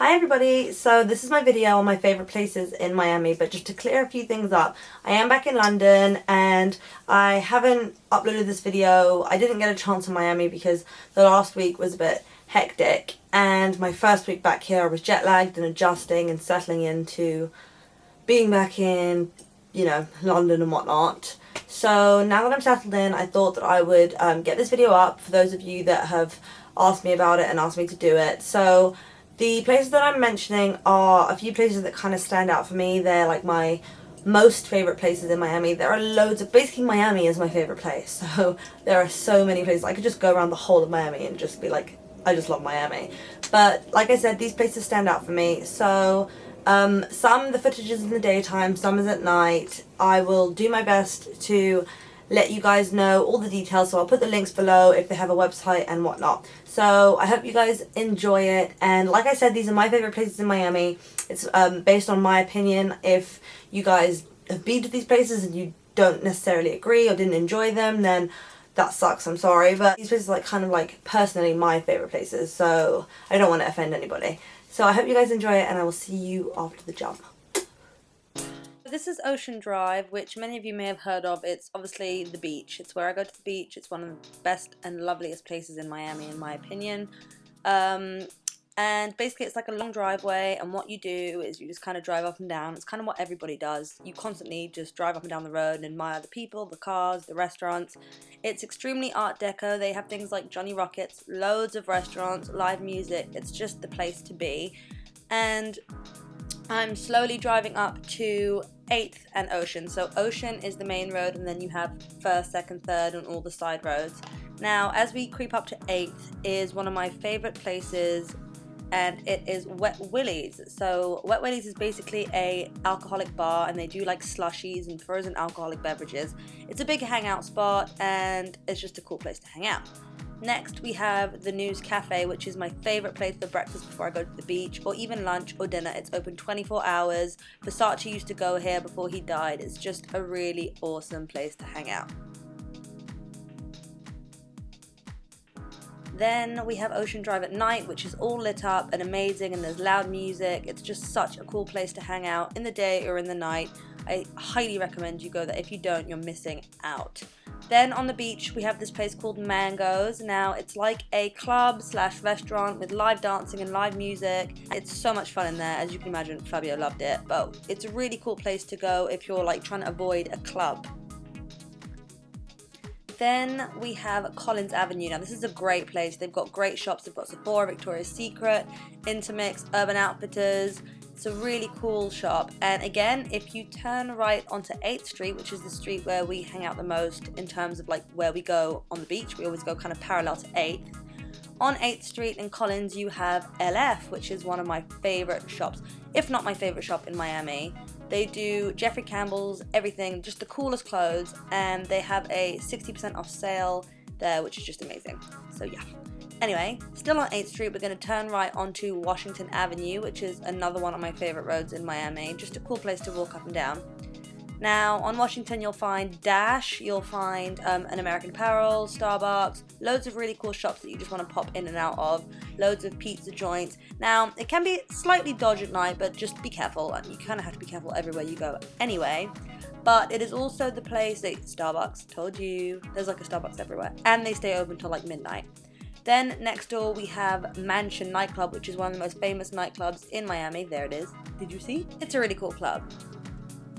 Hi everybody, so this is my video on my favourite places in Miami, but just to clear a few things up, I am back in London and I haven't uploaded this video. I didn't get a chance in Miami because the last week was a bit hectic, and my first week back here I was jet lagged and adjusting and settling into being back in, London and whatnot. So now that I'm settled in, I thought that I would get this video up for those of you that have asked me about it and asked me to do it. So the places that I'm mentioning are a few places that kind of stand out for me. They're like my most favourite places in Miami. There are loads of, basically Miami is my favourite place. So there are so many places. I could just go around the whole of Miami and just be like, I just love Miami. But like I said, these places stand out for me. So some the footage is in the daytime, some is at night. I will do my best to let you guys know all the details, so I'll put the links below if they have a website and whatnot. So I hope you guys enjoy it, and like I said, these are my favorite places in Miami. It's based on my opinion. If you guys have been to these places and you don't necessarily agree or didn't enjoy them, then that sucks, I'm sorry, but these places are kind of personally my favorite places, so I don't want to offend anybody. So I hope you guys enjoy it, and I will see you after the jump. This is Ocean Drive, which many of you may have heard of. It's obviously the beach. It's where I go to the beach. It's one of the best and loveliest places in Miami, in my opinion. And basically it's like a long driveway, and what you do is you just kind of drive up and down. It's kind of what everybody does. You constantly just drive up and down the road and admire the people, the cars, the restaurants. It's extremely art deco. They have things like Johnny Rockets, loads of restaurants, live music. It's just the place to be. And I'm slowly driving up to 8th and Ocean. So Ocean is the main road, and then you have 1st, 2nd, 3rd and all the side roads. Now as we creep up to 8th is one of my favourite places, and it is Wet Willie's. So Wet Willie's is basically a alcoholic bar, and they do like slushies and frozen alcoholic beverages. It's a big hangout spot, and it's just a cool place to hang out. Next we have the News Cafe, which is my favourite place for breakfast before I go to the beach, or even lunch or dinner. It's open 24 hours. Versace used to go here before he died. It's just a really awesome place to hang out. Then we have Ocean Drive at night, which is all lit up and amazing, and there's loud music. It's just such a cool place to hang out in the day or in the night. I highly recommend you go there. If you don't, you're missing out. Then on the beach we have this place called Mangoes. Now it's like a club / restaurant with live dancing and live music. It's so much fun in there. As you can imagine, Fabio loved it, but it's a really cool place to go if you're like trying to avoid a club. Then we have Collins Avenue. Now this is a great place. They've got great shops. They've got Sephora, Victoria's Secret, Intermix, Urban Outfitters. It's a really cool shop. And again, if you turn right onto 8th Street, which is the street where we hang out the most in terms of like where we go on the beach, we always go kind of parallel to 8th. On 8th Street in Collins you have LF, which is one of my favorite shops, if not my favorite shop in Miami. They do Jeffrey Campbell's, everything, just the coolest clothes, and they have a 60% off sale there, which is just amazing. So yeah. Anyway, still on 8th Street, we're going to turn right onto Washington Avenue, which is another one of my favorite roads in Miami. Just a cool place to walk up and down. Now, on Washington, you'll find Dash, you'll find an American Apparel, Starbucks, loads of really cool shops that you just want to pop in and out of, loads of pizza joints. Now, it can be slightly dodgy at night, but just be careful. You kind of have to be careful everywhere you go anyway. But it is also the place that Starbucks, told you, there's like a Starbucks everywhere, and they stay open till like midnight. Then next door we have Mansion Nightclub, which is one of the most famous nightclubs in Miami. There it is. Did you see? It's a really cool club.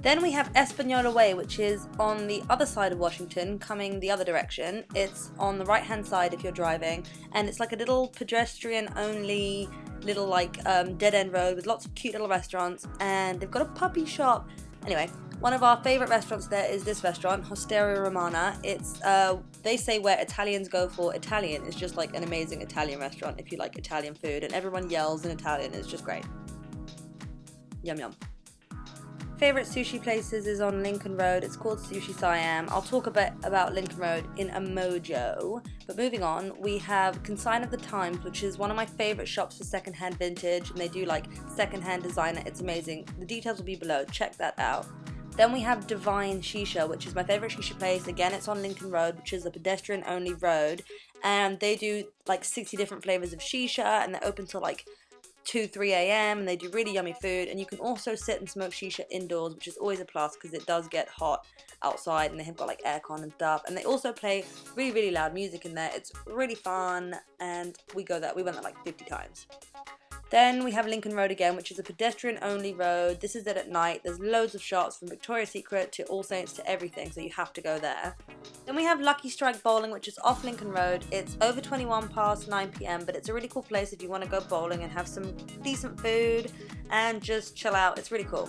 Then we have Espanola Way, which is on the other side of Washington, coming the other direction. It's on the right hand side if you're driving, and it's like a little pedestrian only little dead end road with lots of cute little restaurants, and they've got a puppy shop. Anyway, one of our favourite restaurants there is this restaurant, Osteria Romana. It's, they say where Italians go for Italian. It's just like an amazing Italian restaurant if you like Italian food, and everyone yells in Italian. It's just great. Yum yum. Favourite sushi places is on Lincoln Road. It's called Sushi Siam. I'll talk a bit about Lincoln Road in a mojo. But moving on, we have Consign of the Times, which is one of my favourite shops for secondhand vintage, and they do like secondhand designer. It's amazing. The details will be below. Check that out. Then we have Divine Shisha, which is my favourite shisha place. Again, it's on Lincoln Road, which is a pedestrian-only road. And they do like 60 different flavours of shisha, and they're open till like 2, 3 a.m. and they do really yummy food. And you can also sit and smoke shisha indoors, which is always a plus because it does get hot outside, and they have got like aircon and stuff. And they also play really, really loud music in there. It's really fun, and we went there like 50 times. Then we have Lincoln Road again, which is a pedestrian-only road. This is it at night. There's loads of shops from Victoria's Secret to All Saints to everything, so you have to go there. Then we have Lucky Strike Bowling, which is off Lincoln Road. It's over 21 past 9 p.m, but it's a really cool place if you want to go bowling and have some decent food and just chill out. It's really cool.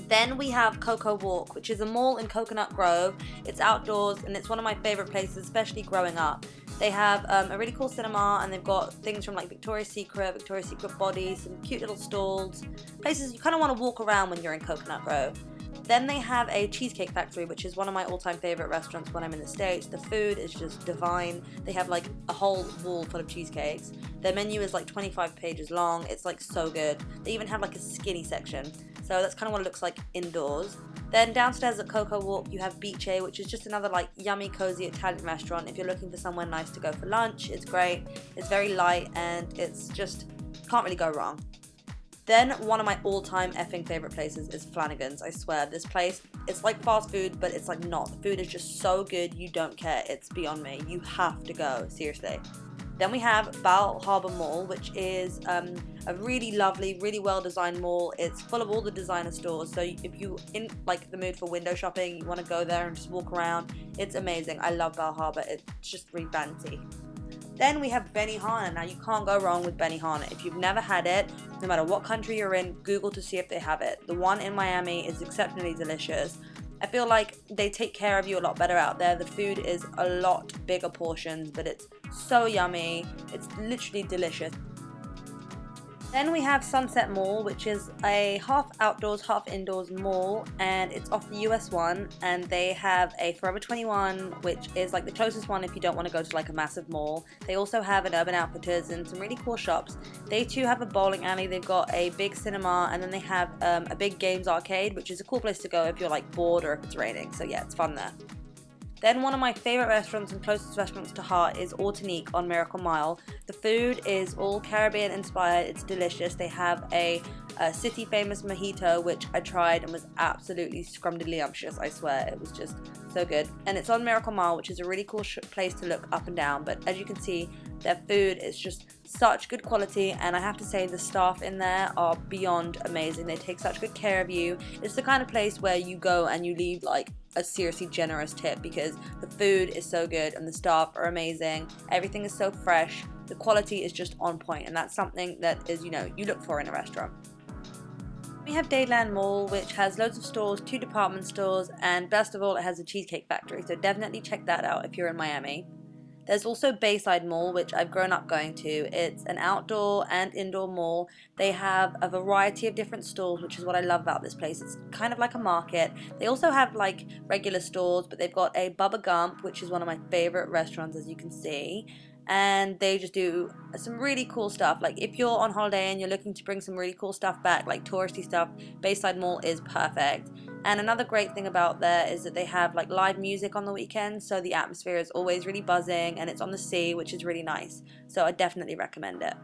Then we have Coco Walk, which is a mall in Coconut Grove. It's outdoors, and it's one of my favorite places, especially growing up. They have a really cool cinema, and they've got things from like Victoria's Secret Body, some cute little stalls, places you kind of want to walk around when you're in Coconut Grove. Then they have a Cheesecake Factory, which is one of my all-time favorite restaurants when I'm in the States. The food is just divine. They have like a whole wall full of cheesecakes. Their menu is like 25 pages long. It's like so good. They even have like a skinny section. So that's kind of what it looks like indoors. Then downstairs at Coco Walk, you have Beach, which is just another like yummy, cozy Italian restaurant. If you're looking for somewhere nice to go for lunch, it's great. It's very light, and it's just, can't really go wrong. Then one of my all-time effing favorite places is Flanagan's. I swear, this place, it's like fast food, but it's like not. The food is just so good, you don't care. It's beyond me. You have to go, seriously. Then we have Bal Harbour Mall, which is a really lovely, really well-designed mall. It's full of all the designer stores, so if you in like the mood for window shopping, you want to go there and just walk around, it's amazing. I love Bal Harbour. It's just really fancy. Then we have Benihana. Now, you can't go wrong with Benihana. If you've never had it, no matter what country you're in, Google to see if they have it. The one in Miami is exceptionally delicious. I feel like they take care of you a lot better out there. The food is a lot bigger portions, but it's so yummy. It's literally delicious. Then we have Sunset Mall, which is a half outdoors, half indoors mall, and it's off the US 1, and they have a Forever 21, which is like the closest one if you don't want to go to like a massive mall. They also have an Urban Outfitters and some really cool shops. They too have a bowling alley. They've got a big cinema, and then they have a big games arcade, which is a cool place to go if you're like bored or if it's raining. So yeah, it's fun there. Then one of my favorite restaurants and closest restaurants to heart is Autanique on Miracle Mile. The food is all Caribbean inspired. It's delicious. They have a city famous mojito, which I tried and was absolutely scrumdiddlyumptious. I swear, it was just so good. And it's on Miracle Mile, which is a really cool place to look up and down. But as you can see, their food is just such good quality, and I have to say the staff in there are beyond amazing. They take such good care of you. It's the kind of place where you go and you leave like a seriously generous tip, because the food is so good and the staff are amazing. Everything is so fresh. The quality is just on point, and that's something that is, you know, you look for in a restaurant. We have Dadeland Mall, which has loads of stores, 2 department stores, and best of all, it has a Cheesecake Factory, so definitely check that out if you're in Miami. There's also Bayside Mall, which I've grown up going to. It's an outdoor and indoor mall. They have a variety of different stalls, which is what I love about this place. It's kind of like a market. They also have like regular stores, but they've got a Bubba Gump, which is one of my favorite restaurants, as you can see. And they just do some really cool stuff. Like if you're on holiday and you're looking to bring some really cool stuff back, like touristy stuff, Bayside Mall is perfect. And another great thing about there is that they have like live music on the weekends, so the atmosphere is always really buzzing, and it's on the sea, which is really nice. So I definitely recommend it.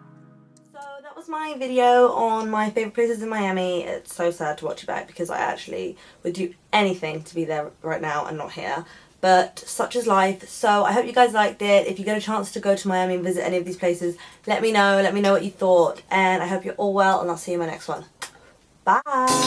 So that was my video on my favorite places in Miami. It's so sad to watch it back because I actually would do anything to be there right now and not here. But such is life. So I hope you guys liked it. If you get a chance to go to Miami and visit any of these places, let me know. Let me know what you thought. And I hope you're all well, and I'll see you in my next one. Bye.